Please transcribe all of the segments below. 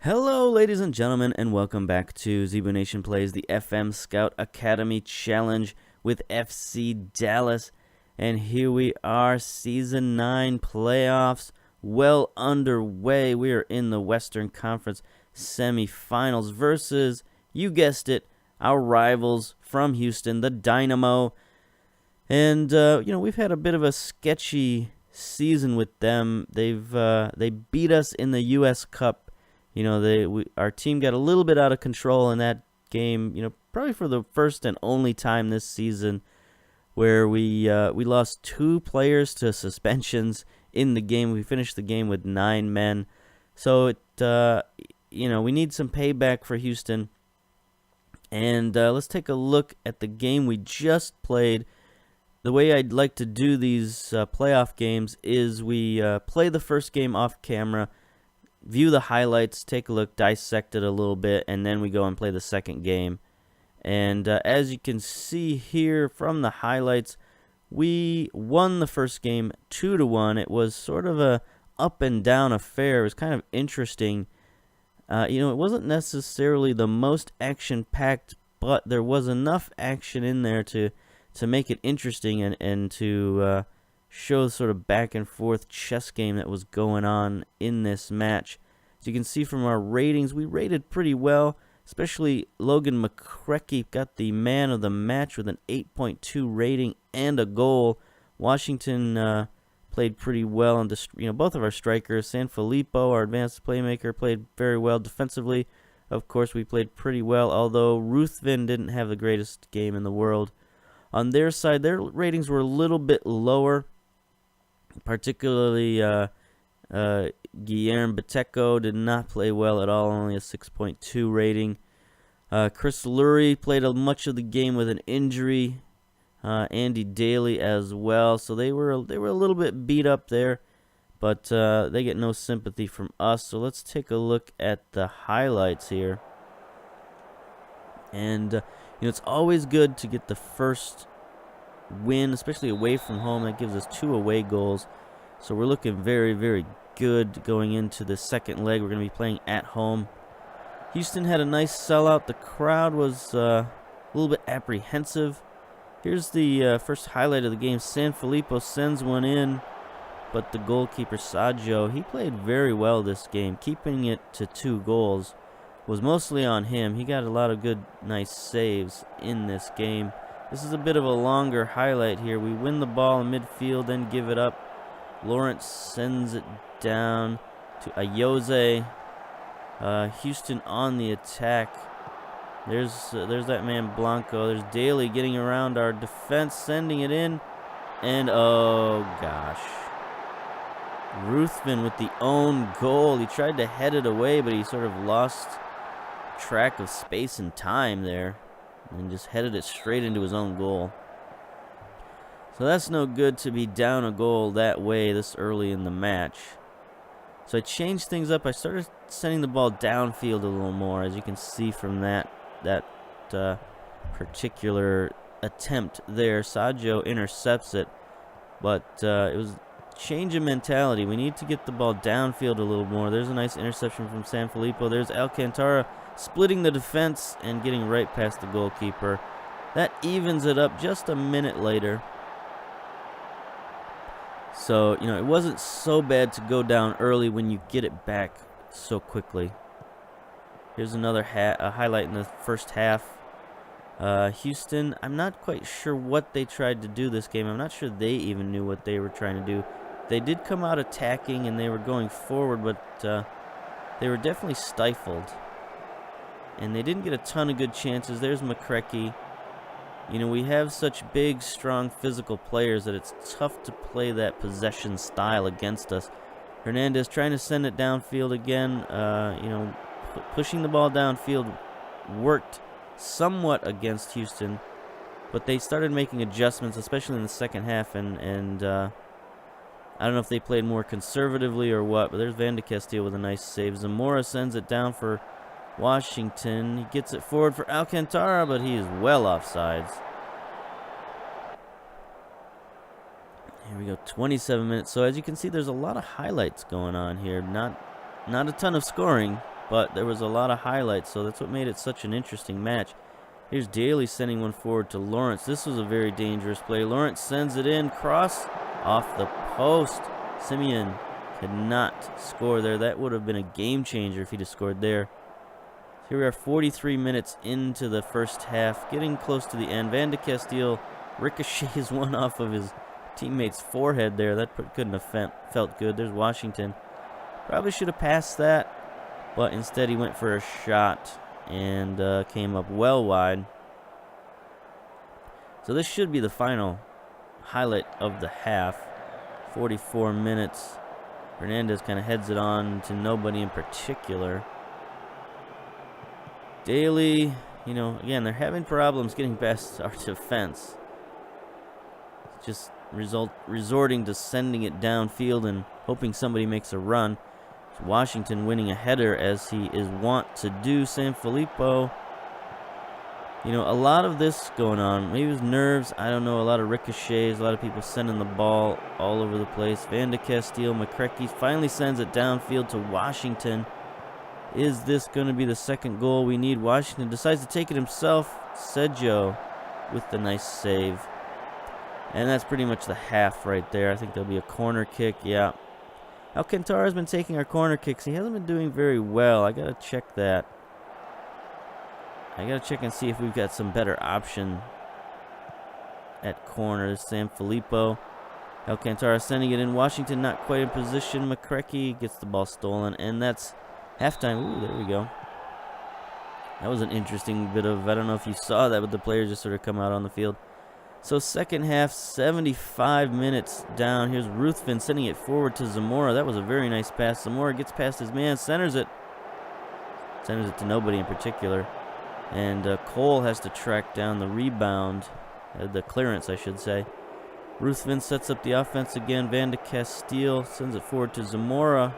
Hello, ladies and gentlemen, and welcome back to Zebu Nation Plays the FM Scout Academy Challenge with FC Dallas. And here we are, Season 9 playoffs, well underway. We are in the Western Conference semifinals versus, you guessed it, our rivals from Houston, the DYNAMO. And, we've had a bit of a sketchy season with them. They beat us in the U.S. Cup. Our team got a little bit out of control in that game, probably for the first and only time this season, where we lost 2 players to suspensions in the game. We finished the game with 9 men. So, we need some payback for Houston. And let's take a look at the game we just played. The way I'd like to do these playoff games is we play the first game off camera, view the highlights, take a look, dissect it a little bit, and then we go and play the second game. And as you can see here from the highlights, we won the first game 2-1. It was sort of a up and down affair. It was kind of interesting. It wasn't necessarily the most action-packed, but there was enough action in there to make it interesting and to show the sort of back and forth chess game that was going on in this match. As you can see from our ratings, we rated pretty well, especially Logan McCrecky got the man of the match with an 8.2 rating and a goal. Washington played pretty well, and both of our strikers, Sanfilippo, our advanced playmaker, played very well defensively. Of course, we played pretty well, although Ruthven didn't have the greatest game in the world. On their side, their ratings were a little bit lower. Particularly, Guillermo Bateco did not play well at all, only a 6.2 rating. Chris Lurie played much of the game with an injury. Andy Daly as well, so they were a little bit beat up there, but they get no sympathy from us. So let's take a look at the highlights here. And it's always good to get the first win, especially away from home. That gives us 2 away goals, so we're looking very, very good going into the second leg. We're going to be playing at home. Houston had a nice sellout. The crowd was a little bit apprehensive. Here's the first highlight of the game. Sanfilippo sends one in, but the goalkeeper Saggio, he played very well this game. Keeping it to 2 goals was mostly on him. He got a lot of good, nice saves in this game. This is a bit of a longer highlight here. We win the ball in midfield, then give it up. Lawrence sends it down to Ayoze. Houston on the attack. There's that man Blanco. There's Daly getting around our defense, sending it in. And, oh, gosh. Ruthven with the own goal. He tried to head it away, but he sort of lost track of space and time there and just headed it straight into his own goal. So that's no good to be down a goal that way this early in the match. So I changed things up. I started sending the ball downfield a little more, as you can see from that particular attempt there. Saggio intercepts it, but it was change of mentality. We need to get the ball downfield a little more. There's a nice interception from Sanfilippo. There's Alcantara splitting the defense and getting right past the goalkeeper. That evens it up just a minute later. So, it wasn't so bad to go down early when you get it back so quickly. Here's another highlight in the first half. Houston, I'm not quite sure what they tried to do this game. I'm not sure they even knew what they were trying to do. They did come out attacking and they were going forward, but they were definitely stifled. And they didn't get a ton of good chances. There's McCrecky. We have such big, strong, physical players that it's tough to play that possession style against us. Hernandez trying to send it downfield again. Pushing the ball downfield worked somewhat against Houston, but they started making adjustments, especially in the second half, and I don't know if they played more conservatively or what, but there's Van de Castile with a nice save. Zamora sends it down for Washington. He gets it forward for Alcantara, but he is well offsides. Here we go, 27 minutes. So as you can see, there's a lot of highlights going on here. Not a ton of scoring, but there was a lot of highlights, so that's what made it such an interesting match. Here's Daly sending one forward to Lawrence. This was a very dangerous play. Lawrence sends it in, cross off the post. Simeon could not score there. That would have been a game changer if he'd have scored there. Here we are 43 minutes into the first half, getting close to the end. Van de Castile ricochets one off of his teammate's forehead there. That couldn't have felt good. There's Washington. Probably should have passed that, but instead he went for a shot and came up well wide. So this should be the final highlight of the half. 44 minutes. Hernandez kind of heads it on to nobody in particular. Daly, again, they're having problems getting past our defense. Just resorting to sending it downfield and hoping somebody makes a run. Washington winning a header as he is wont to do. Sanfilippo, a lot of this going on. Maybe it was nerves. I don't know. A lot of ricochets. A lot of people sending the ball all over the place. Van de Castile, McCrecky finally sends it downfield to Washington. Is this going to be the second goal we need? Washington decides to take it himself. Sedjo with the nice save. And that's pretty much the half right there. I think there'll be a corner kick. Yeah. Alcantara has been taking our corner kicks. He hasn't been doing very well. I got to check that. I got to check and see if we've got some better option at corners. Sanfilippo. Alcantara sending it in. Washington not quite in position. McCrecky gets the ball stolen. And that's halftime. Ooh, there we go. That was an interesting bit of, I don't know if you saw that, but the players just sort of come out on the field. So second half, 75 minutes down. Here's Ruthven sending it forward to Zamora. That was a very nice pass. Zamora gets past his man, centers it. Centers it to nobody in particular. And Cole has to track down the rebound. The clearance, I should say. Ruthven sets up the offense again. Van de Castile sends it forward to Zamora.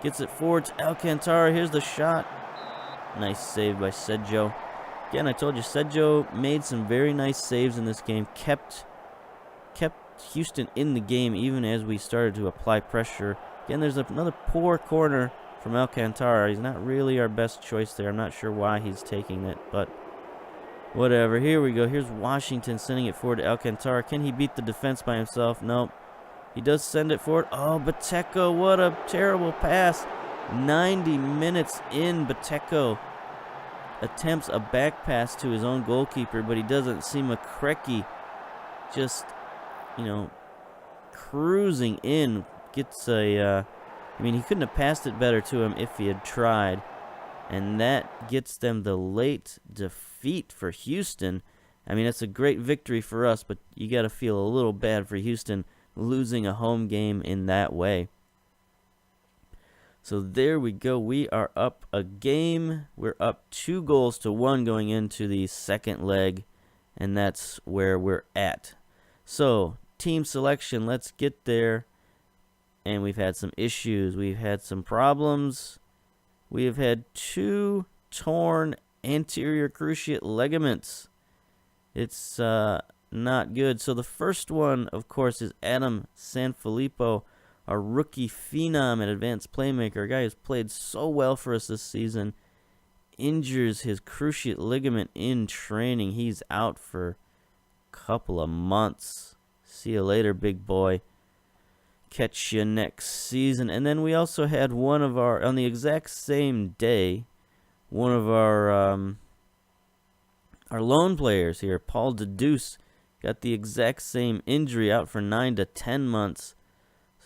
Gets it forward to Alcantara. Here's the shot. Nice save by Sedjo. Again, I told you, Sedjo made some very nice saves in this game. Kept Houston in the game even as we started to apply pressure. Again, there's another poor corner from Alcantara. He's not really our best choice there. I'm not sure why he's taking it, but whatever. Here we go. Here's Washington sending it forward to Alcantara. Can he beat the defense by himself? Nope. He does send it forward. Oh, Bateco, what a terrible pass. 90 minutes in, Bateco attempts a back pass to his own goalkeeper, but he doesn't see McCrecky just, cruising in. Gets a, he couldn't have passed it better to him if he had tried. And that gets them the late defeat for Houston. That's a great victory for us, but you got to feel a little bad for Houston losing a home game in that way. So there we go. We are up a game. We're up 2-1 going into the second leg, and that's where we're at. So team selection, let's get there. And we've had some issues. We've had some problems. We have had 2 torn anterior cruciate ligaments. It's not good. So the first one, of course, is Adam Sanfilippo, a rookie phenom and advanced playmaker, a guy who's played so well for us this season, injures his cruciate ligament in training. He's out for a couple of months. See you later, big boy. Catch you next season. And then we also had one of our, on the exact same day, one of our lone players here, Paul Deduce, got the exact same injury, out for 9 to 10 months.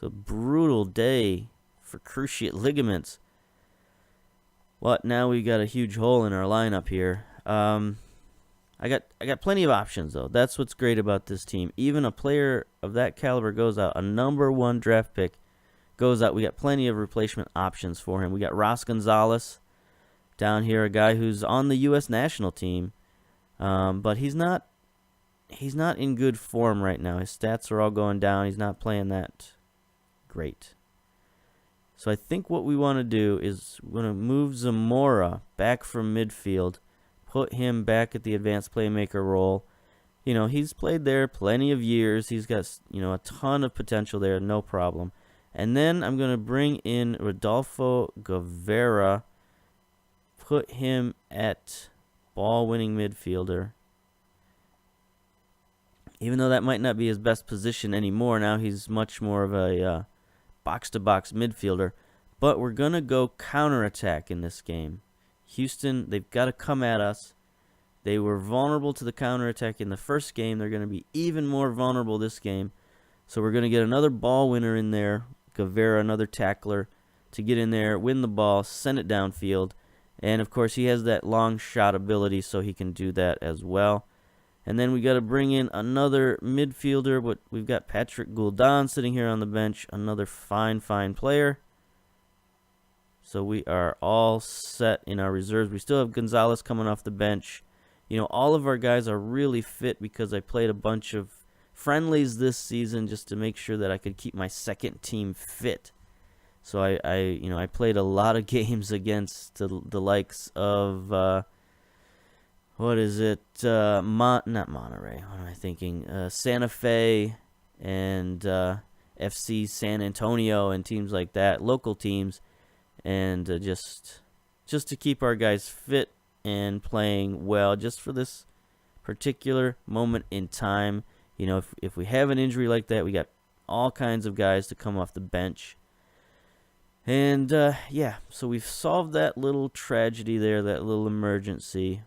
So brutal day for cruciate ligaments. What, now we got a huge hole in our lineup here. I got plenty of options, though. That's what's great about this team. Even a player of that caliber goes out, a number 1 draft pick goes out. We got plenty of replacement options for him. We got Ross Gonzalez down here, a guy who's on the U.S. national team, but he's not in good form right now. His stats are all going down. He's not playing that great. So I think what we want to do is we're going to move Zamora back from midfield, put him back at the advanced playmaker role. He's played there plenty of years. He's got, a ton of potential there, no problem. And then I'm going to bring in Rodolfo Guevara, put him at ball-winning midfielder. Even though that might not be his best position anymore, now he's much more of a box-to-box midfielder. But we're going to go counterattack in this game. Houston, they've got to come at us. They were vulnerable to the counterattack in the first game. They're going to be even more vulnerable this game. So we're going to get another ball winner in there. Guevara, another tackler, to get in there, win the ball, send it downfield. And, of course, he has that long shot ability, so he can do that as well. And then we got to bring in another midfielder. But we've got Patrick Guldan sitting here on the bench, another fine player. So we are all set in our reserves. We still have Gonzalez coming off the bench. You know, all of our guys are really fit because I played a bunch of friendlies this season just to make sure that I could keep my second team fit. So I played a lot of games against the likes of what is it? Not Monterey. What am I thinking? Santa Fe and FC San Antonio and teams like that, local teams, and just to keep our guys fit and playing well, just for this particular moment in time. You know, if we have an injury like that, we got all kinds of guys to come off the bench. And, yeah, so we've solved that little tragedy there, that little emergency.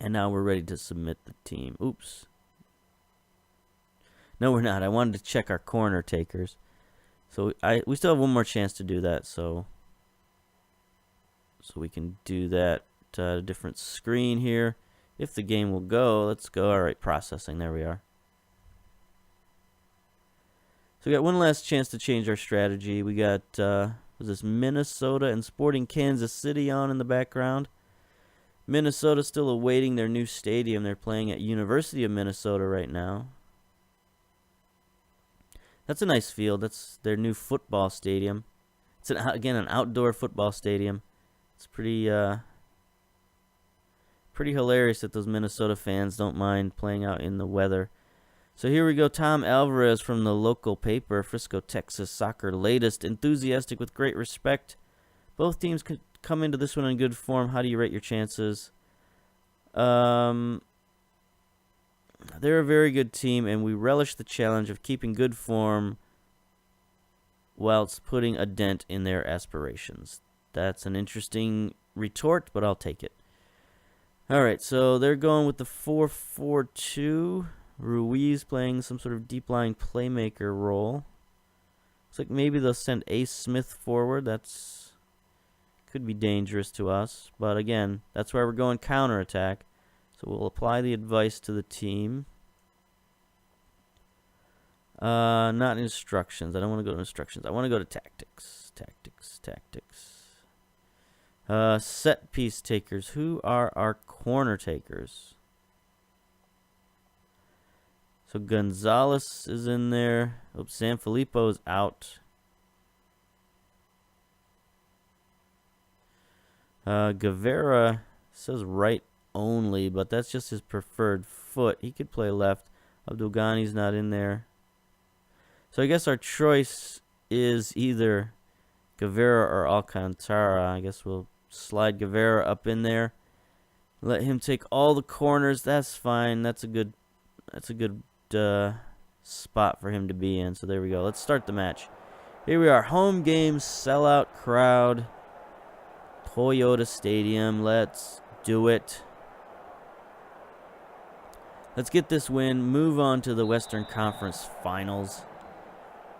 And now we're ready to submit the team. Oops. No, we're not. I wanted to check our corner takers. So we still have one more chance to do that, so we can do that different screen here. If the game will go, let's go. All right, processing. There we are. So we got one last chance to change our strategy. We got was this Minnesota and Sporting Kansas City on in the background. Minnesota still awaiting their new stadium. They're playing at University of Minnesota right now. That's a nice field. That's their new football stadium. It's again an outdoor football stadium. It's pretty hilarious that those Minnesota fans don't mind playing out in the weather. So here we go. Tom Alvarez from the local paper, Frisco, Texas Soccer Latest. Enthusiastic with great respect. Both teams could come into this one in good form. How do you rate your chances? They're a very good team, and we relish the challenge of keeping good form whilst putting a dent in their aspirations. That's an interesting retort, but I'll take it. All right, so they're going with the 4-4-2. Ruiz playing some sort of deep line playmaker role. Looks like maybe they'll send Ace Smith forward. That's could be dangerous to us, but again, that's why we're going counterattack. So we'll apply the advice to the team. Not instructions. I don't want to go to instructions. I want to go to tactics. Tactics. Set piece takers. Who are our corner takers? So Gonzalez is in there. Oops, Sanfilippo is out. Guevara says right only, but that's just his preferred foot. He could play left. Abdulgani's not in there. So I guess our choice is either Guevara or Alcantara. I guess we'll slide Guevara up in there. Let him take all the corners. That's fine. That's a good spot for him to be in. So there we go. Let's start the match. Here we are. Home game, sellout crowd. Toyota Stadium. Let's do it. Let's get this win. Move on to the Western Conference Finals.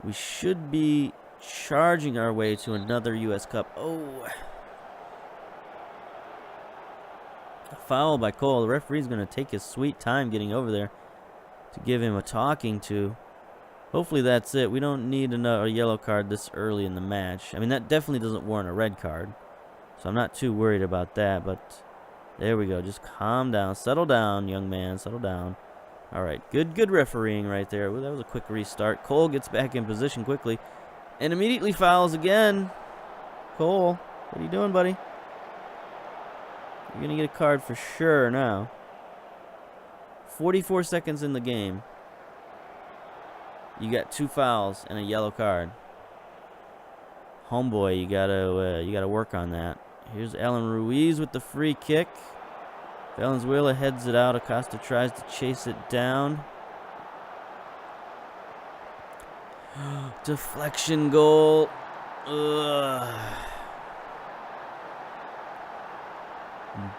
We should be charging our way to another U.S. Cup. Oh. A foul by Cole. The referee's going to take his sweet time getting over there to give him a talking to. Hopefully that's it. We don't need a yellow card this early in the match. I mean, that definitely doesn't warrant a red card. So I'm not too worried about that. But there we go. Just calm down. Settle down, young man. Settle down. All right. Good refereeing right there. Well, that was a quick restart. Cole gets back in position quickly and immediately fouls again. Cole, what are you doing, buddy? You're going to get a card for sure now. 44 seconds in the game. You got 2 fouls and a yellow card. Homeboy, you gotta work on that. Here's Alan Ruiz with the free kick. Valenzuela heads it out. Acosta tries to chase it down. Deflection goal. Ugh.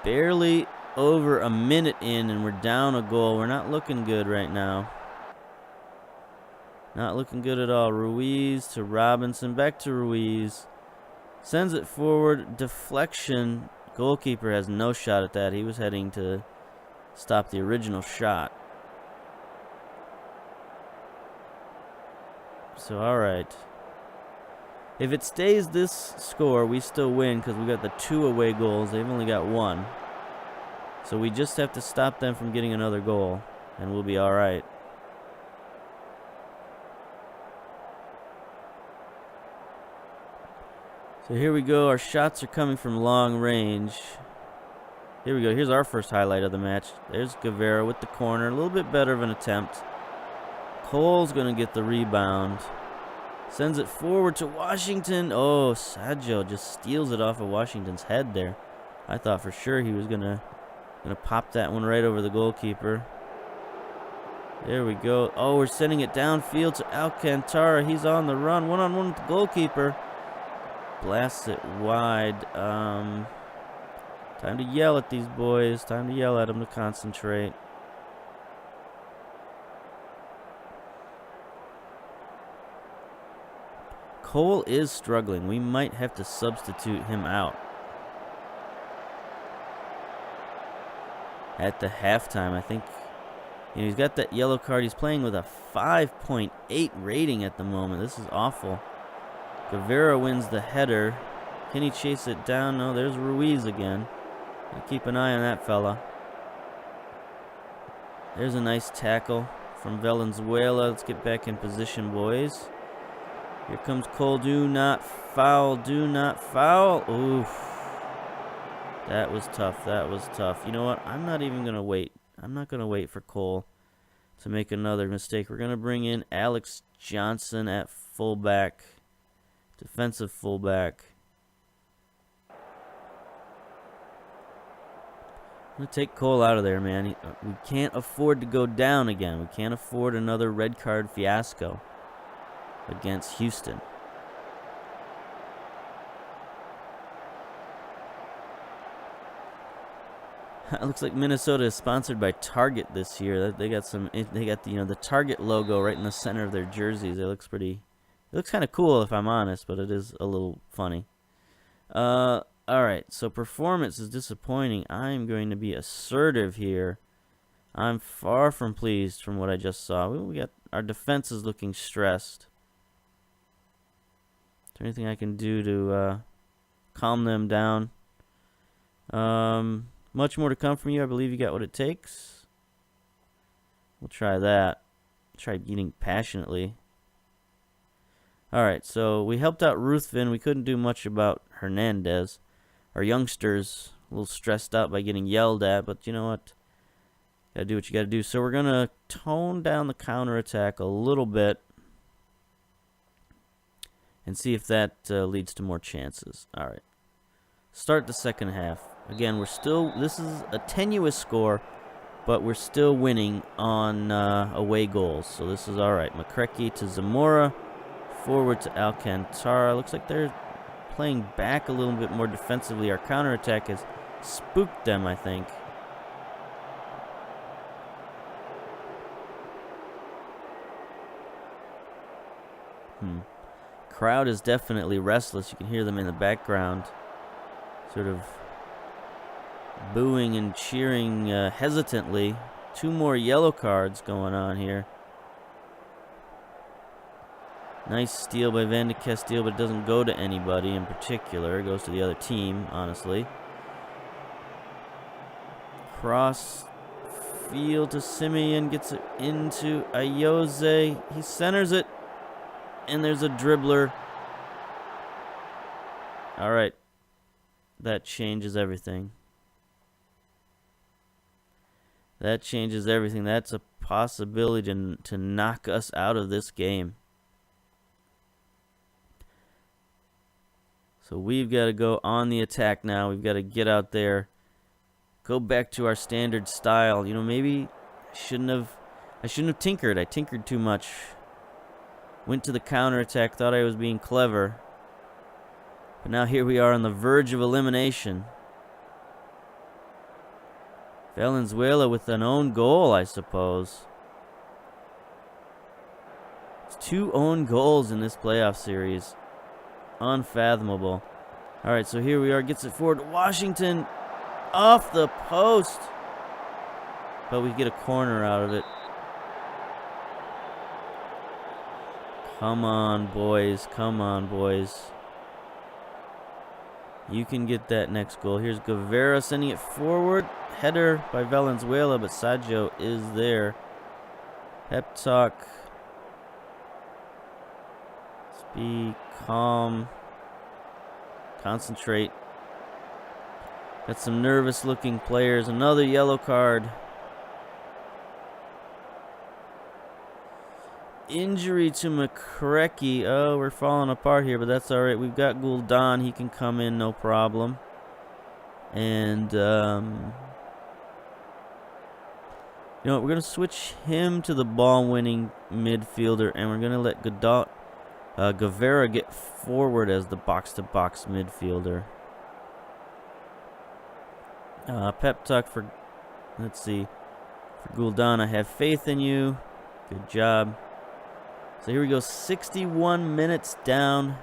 Barely over a minute in, and we're down a goal. We're not looking good right now. Not looking good at all. Ruiz to Robinson. Back to Ruiz. Sends it forward. Deflection. Goalkeeper has no shot at that. He was heading to stop the original shot. So, alright. If it stays this score, we still win because we got the 2 away goals. They've only got 1. So we just have to stop them from getting another goal, and we'll be alright. So here we go. Our shots are coming from long range. Here we go. Here's our first highlight of the match. There's Guevara with the corner. A little bit better of an attempt. Cole's going to get the rebound. Sends it forward to Washington. Oh, Saggio just steals it off of Washington's head there. I thought for sure he was going to pop that one right over the goalkeeper. There we go. Oh, we're sending it downfield to Alcantara. He's on the run. One-on-one with the goalkeeper. Blasts it wide. Time to yell at these boys. Time to yell at them to concentrate. Cole is struggling. We might have to substitute him out. At the halftime, I think. He's got that yellow card. He's playing with a 5.8 rating at the moment. This is awful. Guevara wins the header. Can he chase it down? No, there's Ruiz again. Keep an eye on that fella. There's a nice tackle from Valenzuela. Let's get back in position, boys. Here comes Cole. Do not foul. Do not foul. Oof. That was tough. That was tough. You know what? I'm not even going to wait. I'm not going to wait for Cole to make another mistake. We're going to bring in Alex Johnson at fullback. Defensive fullback. I'm going to take Cole out of there, man. We can't afford to go down again. We can't afford another red card fiasco against Houston. It looks like Minnesota is sponsored by Target this year. They got the Target logo right in the center of their jerseys. It looks kind of cool if I'm honest, but it is a little funny. All right, so performance is disappointing. I'm going to be assertive here. I'm far from pleased from what I just saw. We got our defense is looking stressed. Is there anything I can do to calm them down? Much more to come from you. I believe you got what it takes. We'll try that. Try eating passionately. Alright, so we helped out Ruthven. We couldn't do much about Hernandez. Our youngsters a little stressed out by getting yelled at, but you know what? Gotta do what you gotta do. So we're gonna tone down the counterattack a little bit and see if that leads to more chances. Alright. Start the second half. Again, this is a tenuous score, but we're still winning on away goals. So this is alright. McCrecky to Zamora. Forward to Alcantara. Looks like they're playing back a little bit more defensively. Our counterattack has spooked them, I think. Crowd is definitely restless. You can hear them in the background, sort of booing and cheering hesitantly. 2 more yellow cards going on here. Nice steal by Van de Castile, but it doesn't go to anybody in particular. It goes to the other team, honestly. Cross field to Simeon, gets it into Ayoze. He centers it, and there's a dribbler. All right. That changes everything. That changes everything. That's a possibility to knock us out of this game. So So we've got to go on the attack now. We've got to get out there. Go back to our standard style. You know, maybe I shouldn't have tinkered. I tinkered too much. Went to the counterattack, thought I was being clever. But now here we are on the verge of elimination. Valenzuela with an own goal, I suppose. It's 2 own goals in this playoff series. Unfathomable. Alright, so here we are. Gets it forward. Washington off the post. But we get a corner out of it. Come on, boys. Come on, boys. You can get that next goal. Here's Guevara sending it forward. Header by Valenzuela, but Saggio is there. Pep talk. Let's be calm. Concentrate. Got some nervous looking players. Another yellow card. Injury to McCrecky. Oh, we're falling apart here, but that's all right. We've got Guldan. He can come in, no problem. And, you know what? We're going to switch him to the ball-winning midfielder, and we're going to let Guevara get forward as the box-to-box midfielder. Pep talk for, let's see, for Guldan. I have faith in you. Good job. So here we go, 61 minutes down.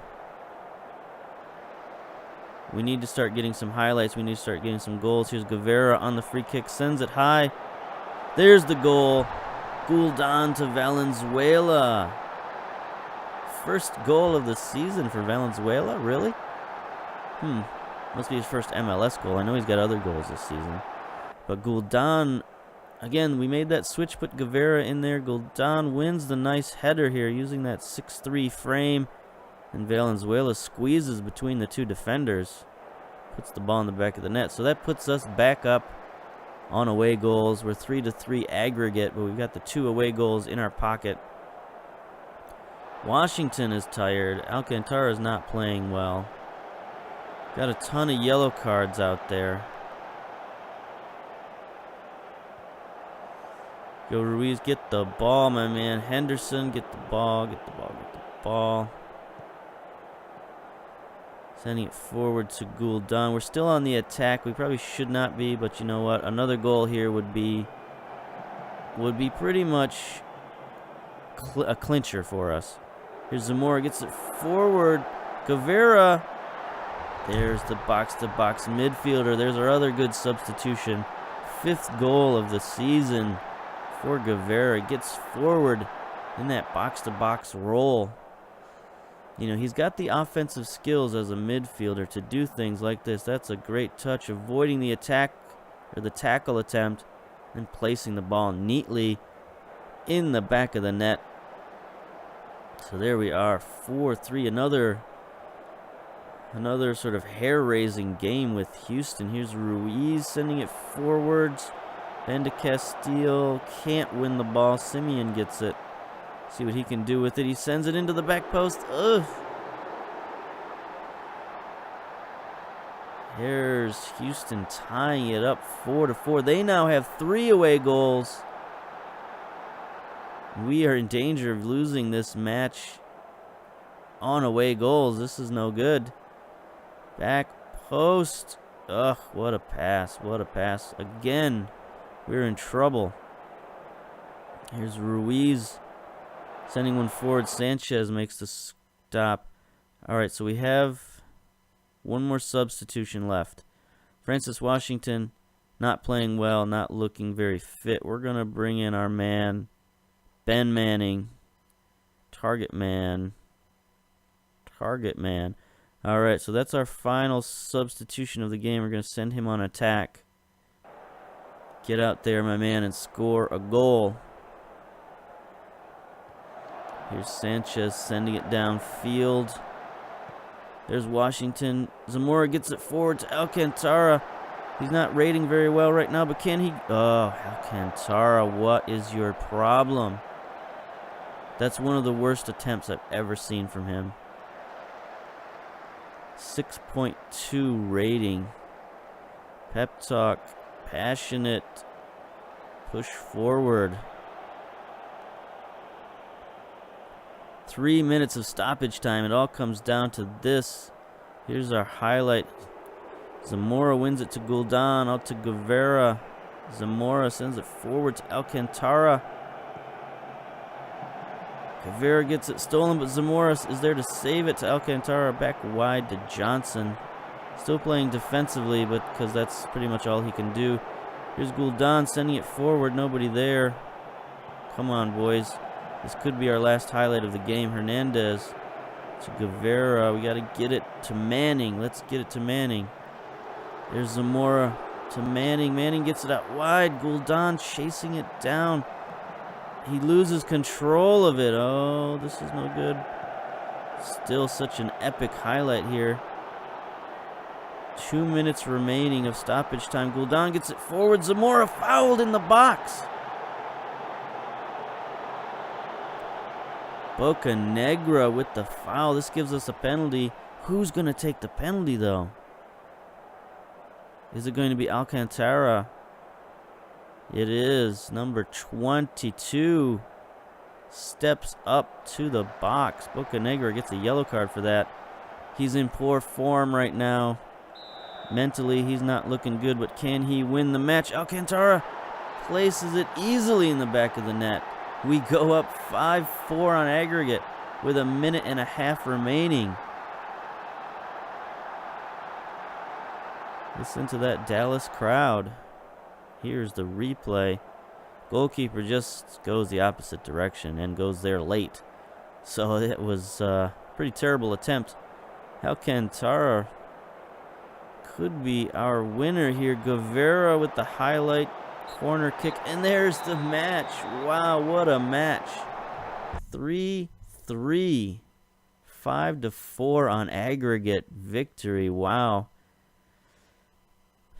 We need to start getting some highlights. We need to start getting some goals. Here's Guevara on the free kick, sends it high. There's the goal. Guldan to Valenzuela. First goal of the season for Valenzuela, really? Must be his first MLS goal. I know he's got other goals this season. But Guldan, again, we made that switch, put Guevara in there. Guldan wins the nice header here using that 6'3" frame. And Valenzuela squeezes between the 2 defenders. Puts the ball in the back of the net. So that puts us back up on away goals. We're 3-3 aggregate, but we've got the 2 away goals in our pocket. Washington is tired. Alcantara is not playing well. Got a ton of yellow cards out there. Go Ruiz, get the ball, my man. Henderson, get the ball, get the ball, get the ball. Sending it forward to Guldan. We're still on the attack. We probably should not be, but you know what? Another goal here would be pretty much a clincher for us. Here's Zamora, gets it forward. Guevara. There's the box-to-box midfielder. There's our other good substitution. 5th goal of the season for Guevara. Gets forward in that box-to-box role. You know, he's got the offensive skills as a midfielder to do things like this. That's a great touch, avoiding the attack or the tackle attempt and placing the ball neatly in the back of the net. So there we are, 4-3. Another sort of hair-raising game with Houston. Here's Ruiz sending it forwards. Van de Castile can't win the ball. Simeon gets it. See what he can do with it. He sends it into the back post. Ugh. Here's Houston tying it up 4-4. They now have 3 away goals. We are in danger of losing this match on away goals. This is no good. Back post. Ugh, what a pass. What a pass. Again, we're in trouble. Here's Ruiz sending one forward. Sanchez makes the stop. All right, so we have one more substitution left. Francis Washington not playing well, not looking very fit. We're going to bring in our man, Ben Manning. Target man. Target man. All right, so that's our final substitution of the game. We're going to send him on attack. Get out there, my man, and score a goal. Here's Sanchez sending it downfield. There's Washington. Zamora gets it forward to Alcantara. He's not rating very well right now, but can he? Oh, Alcantara, what is your problem? That's one of the worst attempts I've ever seen from him. 6.2 rating. Pep talk, passionate, push forward. 3 minutes of stoppage time. It all comes down to this. Here's our highlight. Zamora wins it to Guldan, out to Guevara. Zamora sends it forward to Alcantara. Guevara gets it stolen, but Zamora is there to save it to Alcantara. Back wide to Johnson. Still playing defensively, but because that's pretty much all he can do. Here's Guldan sending it forward. Nobody there. Come on, boys. This could be our last highlight of the game. Hernandez to Guevara. We got to get it to Manning. Let's get it to Manning. There's Zamora to Manning. Manning gets it out wide. Guldan chasing it down. He loses control of it. Oh, this is no good. Still such an epic highlight here. 2 minutes remaining of stoppage time. Guldan gets it forward. Zamora fouled in the box. Bocanegra with the foul. This gives us a penalty. Who's going to take the penalty, though? Is it going to be Alcantara? It is. Number 22 steps up to the box. Bocanegra gets a yellow card for that. He's in poor form right now. Mentally, he's not looking good, but can he win the match? Alcantara places it easily in the back of the net. We go up 5-4 on aggregate with a minute and a half remaining. Listen to that Dallas crowd. Here's the replay. Goalkeeper just goes the opposite direction and goes there late. So it was a pretty terrible attempt. Alcantara could be our winner here. Guevara with the highlight. Corner kick, and there's the match. Wow, what a match. 3-3. 5-4 on aggregate victory. Wow.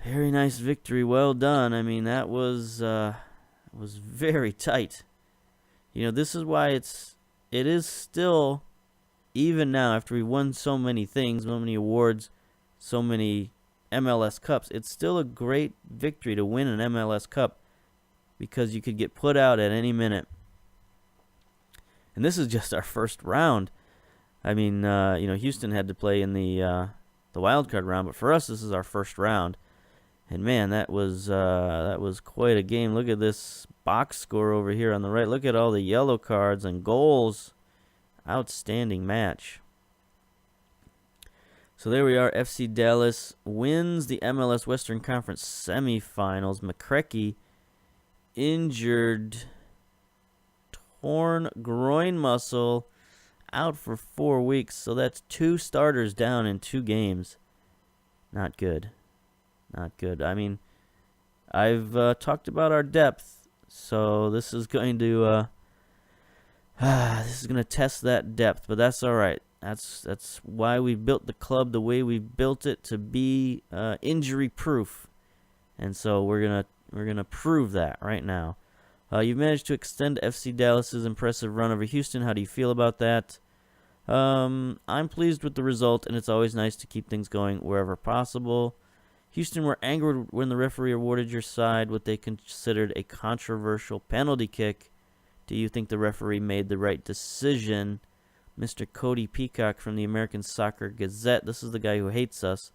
Very nice victory. Well done. I mean, that was very tight. You know, this is why it is still, even now, after we won so many things, so many awards, so many MLS Cups, it's still a great victory to win an MLS Cup because you could get put out at any minute. And this is just our first round. I mean, you know, Houston had to play in the wild card round, but for us, this is our first round. And man, that was quite a game. Look at this box score over here on the right. Look at all the yellow cards and goals. Outstanding match. So there we are. FC Dallas wins the MLS Western Conference semifinals. McCrecky injured, torn groin muscle, out for 4 weeks. So that's 2 starters down in 2 games. Not good. Not good. I mean, I've talked about our depth, so this is going to test that depth, but that's all right. That's why we built the club the way we built it, to be injury proof, and so we're gonna prove that right now. You've managed to extend FC Dallas's impressive run over Houston. How do you feel about that? I'm pleased with the result, and it's always nice to keep things going wherever possible. Houston were angered when the referee awarded your side what they considered a controversial penalty kick. Do you think the referee made the right decision? Mr. Cody Peacock from the American Soccer Gazette. This is the guy who hates us.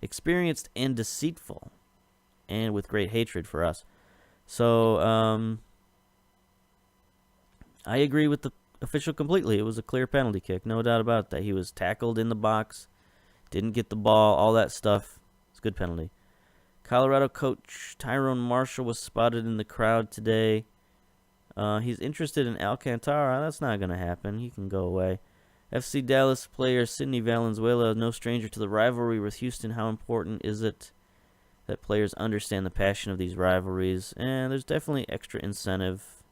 Experienced and deceitful. And with great hatred for us. So, I agree with the official completely. It was a clear penalty kick. No doubt about that. He was tackled in the box. Didn't get the ball. All that stuff. It's a good penalty. Colorado coach Tyrone Marshall was spotted in the crowd today. He's interested in Alcantara. That's not going to happen. He can go away. FC Dallas player Sidney Valenzuela, no stranger to the rivalry with Houston. How important is it that players understand the passion of these rivalries? And there's definitely extra incentive.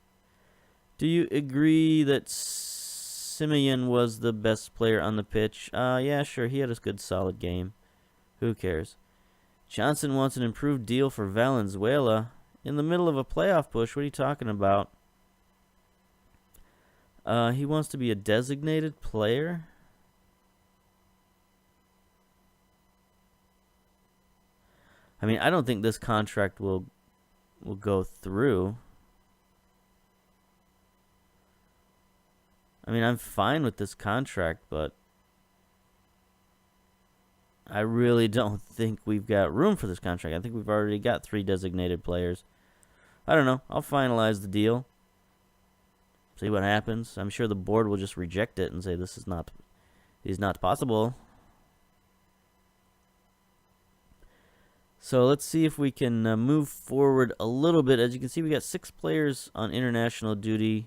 Do you agree that Simeon was the best player on the pitch? Yeah, sure. He had a good, solid game. Who cares? Johnson wants an improved deal for Valenzuela. In the middle of a playoff push? What are you talking about? He wants to be a designated player? I mean, I don't think this contract will go through. I mean, I'm fine with this contract, but I really don't think we've got room for this contract. I think we've already got 3 designated players. I don't know. I'll finalize the deal. See what happens. I'm sure the board will just reject it and say this is not possible. So let's see if we can move forward a little bit. As you can see, we got 6 players on international duty.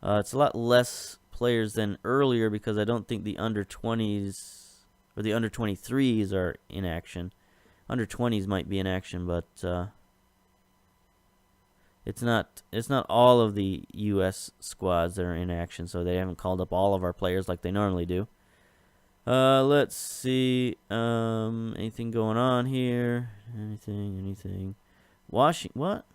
It's a lot less players than earlier because I don't think the under 20s or the under 23s are in action. Under 20s might be in action, but it's not all of the U.S. squads that are in action, so they haven't called up all of our players like they normally do. Let's see. Anything going on here? Anything? What?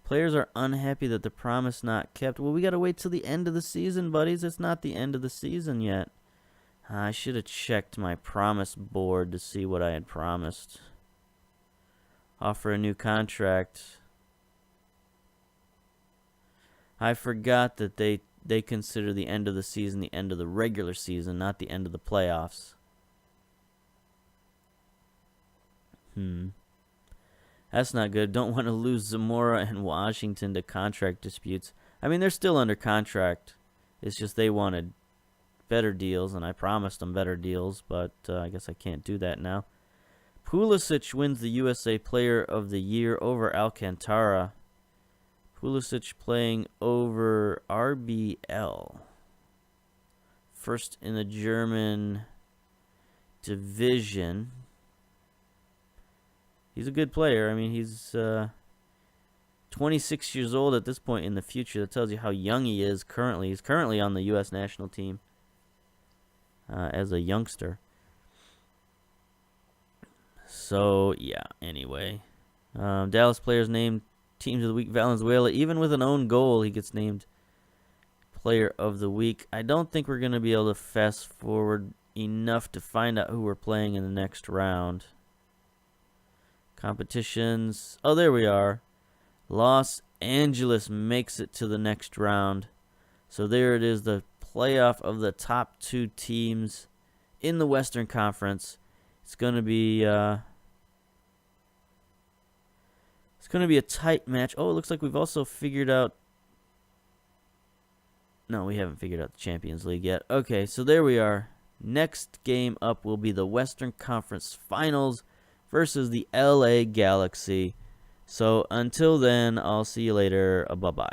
Players are unhappy that the promise not kept. Well, we got to wait till the end of the season, buddies. It's not the end of the season yet. I should have checked my promise board to see what I had promised. Offer a new contract. I forgot that they consider the end of the season the end of the regular season, not the end of the playoffs. That's not good. Don't want to lose Zamora and Washington to contract disputes. I mean, they're still under contract. It's just they wanted better deals, and I promised them better deals, but I guess I can't do that now. Pulisic wins the USA Player of the Year over Alcantara. Pulisic playing over RBL. First in the German division. He's a good player. I mean, he's 26 years old at this point in the future. That tells you how young he is currently. He's currently on the U.S. national team as a youngster. So, yeah, anyway. Dallas players named Teams of the Week. Valenzuela, even with an own goal, he gets named Player of the Week. I don't think we're going to be able to fast forward enough to find out who we're playing in the next round. Competitions. Oh, there we are. Los Angeles makes it to the next round. So there it is, the playoff of the top 2 teams in the Western Conference. It's going to be a tight match. Oh, it looks like we've also figured out. No, we haven't figured out the Champions League yet. Okay, so there we are. Next game up will be the Western Conference Finals versus the LA Galaxy. So until then, I'll see you later. Bye-bye.